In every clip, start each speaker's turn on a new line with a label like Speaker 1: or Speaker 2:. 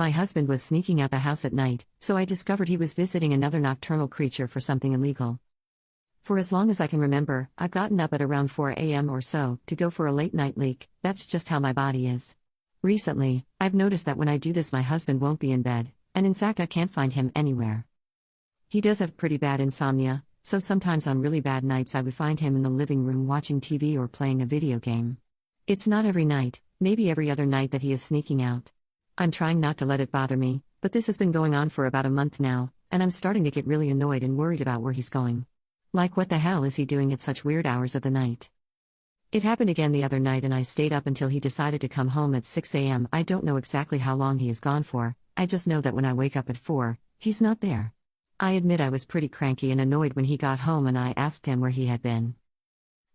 Speaker 1: My husband was sneaking out the house at night, so I discovered he was visiting another nocturnal creature for something illegal. For as long as I can remember, I've gotten up at around 4 a.m. or so to go for a late night leak. That's just how my body is. Recently, I've noticed that when I do this, my husband won't be in bed, and in fact, I can't find him anywhere. He does have pretty bad insomnia, so sometimes on really bad nights, I would find him in the living room watching TV or playing a video game. It's not every night, maybe every other night that he is sneaking out. I'm trying not to let it bother me, but this has been going on for about a month now, and I'm starting to get really annoyed and worried about where he's going. Like, what the hell is he doing at such weird hours of the night? It happened again the other night and I stayed up until he decided to come home at 6 a.m. I don't know exactly how long he is gone for, I just know that when I wake up at 4, he's not there. I admit I was pretty cranky and annoyed when he got home and I asked him where he had been.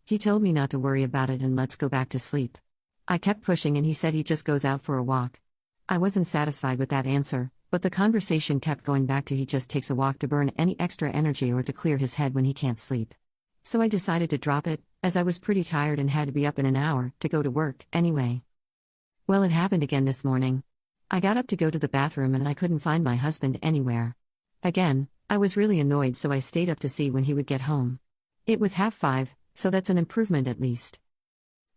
Speaker 1: He told me not to worry about it and let's go back to sleep. I kept pushing and he said he just goes out for a walk. I wasn't satisfied with that answer, but the conversation kept going back to he just takes a walk to burn any extra energy or to clear his head when he can't sleep. So I decided to drop it, as I was pretty tired and had to be up in an hour to go to work anyway. Well, it happened again this morning. I got up to go to the bathroom and I couldn't find my husband anywhere. Again, I was really annoyed, so I stayed up to see when he would get home. It was 5:30, so that's an improvement at least.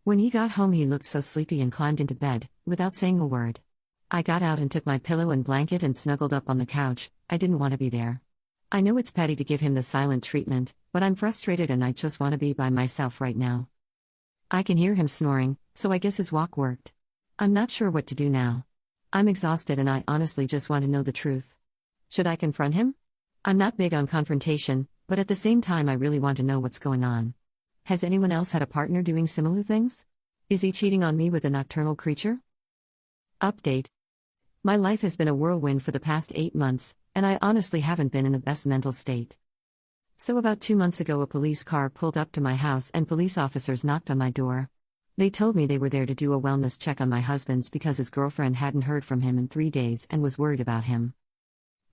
Speaker 1: When he got home, he looked so sleepy and climbed into bed, without saying a word. I got out and took my pillow and blanket and snuggled up on the couch. I didn't want to be there. I know it's petty to give him the silent treatment, but I'm frustrated and I just want to be by myself right now. I can hear him snoring, so I guess his walk worked. I'm not sure what to do now. I'm exhausted and I honestly just want to know the truth. Should I confront him? I'm not big on confrontation, but at the same time I really want to know what's going on. Has anyone else had a partner doing similar things? Is he cheating on me with a nocturnal creature? Update. My life has been a whirlwind for the past 8 months, and I honestly haven't been in the best mental state. So about 2 months ago, a police car pulled up to my house and police officers knocked on my door. They told me they were there to do a wellness check on my husband's because his girlfriend hadn't heard from him in 3 days and was worried about him.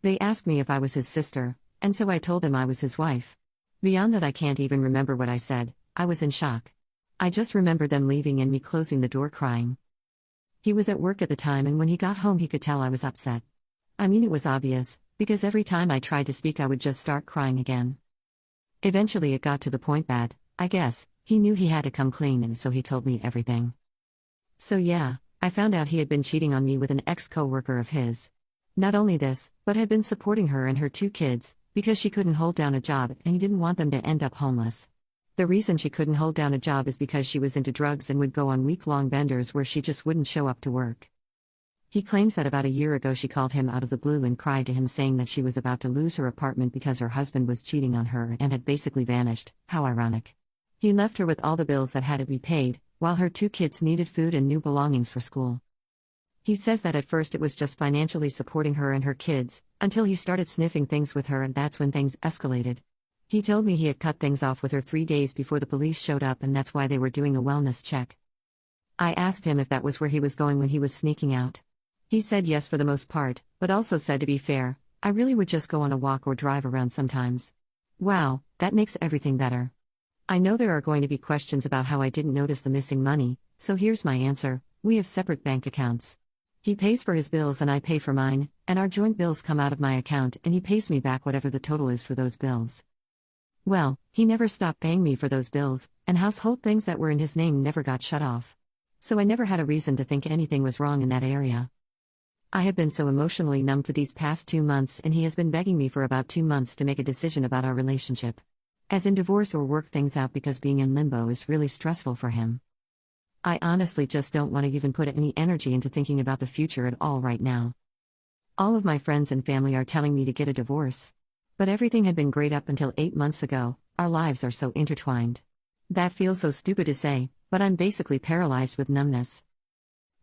Speaker 1: They asked me if I was his sister, and so I told them I was his wife. Beyond that, I can't even remember what I said. I was in shock. I just remembered them leaving and me closing the door crying. He was at work at the time, and when he got home he could tell I was upset. I mean, it was obvious, because every time I tried to speak I would just start crying again. Eventually it got to the point that, I guess, he knew he had to come clean, and so he told me everything. So yeah, I found out he had been cheating on me with an ex-co-worker of his. Not only this, but had been supporting her and her 2 kids, because she couldn't hold down a job and he didn't want them to end up homeless. The reason she couldn't hold down a job is because she was into drugs and would go on week-long benders where she just wouldn't show up to work. He claims that about a year ago she called him out of the blue and cried to him saying that she was about to lose her apartment because her husband was cheating on her and had basically vanished. How ironic. He left her with all the bills that had to be paid, while her 2 kids needed food and new belongings for school. He says that at first it was just financially supporting her and her kids, until he started sniffing things with her, and that's when things escalated. He told me he had cut things off with her 3 days before the police showed up, and that's why they were doing a wellness check. I asked him if that was where he was going when he was sneaking out. He said yes for the most part, but also said, to be fair, I really would just go on a walk or drive around sometimes. Wow, that makes everything better. I know there are going to be questions about how I didn't notice the missing money, so here's my answer: we have separate bank accounts. He pays for his bills and I pay for mine, and our joint bills come out of my account and he pays me back whatever the total is for those bills. Well, he never stopped paying me for those bills, and household things that were in his name never got shut off. So I never had a reason to think anything was wrong in that area. I have been so emotionally numb for these past 2 months, and he has been begging me for about 2 months to make a decision about our relationship. As in divorce or work things out, because being in limbo is really stressful for him. I honestly just don't want to even put any energy into thinking about the future at all right now. All of my friends and family are telling me to get a divorce. But everything had been great up until 8 months ago. Our lives are so intertwined. That feels so stupid to say, but I'm basically paralyzed with numbness.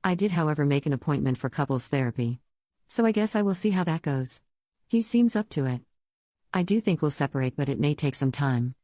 Speaker 1: I did, however, make an appointment for couples therapy. So I guess I will see how that goes. He seems up to it. I do think we'll separate, but it may take some time.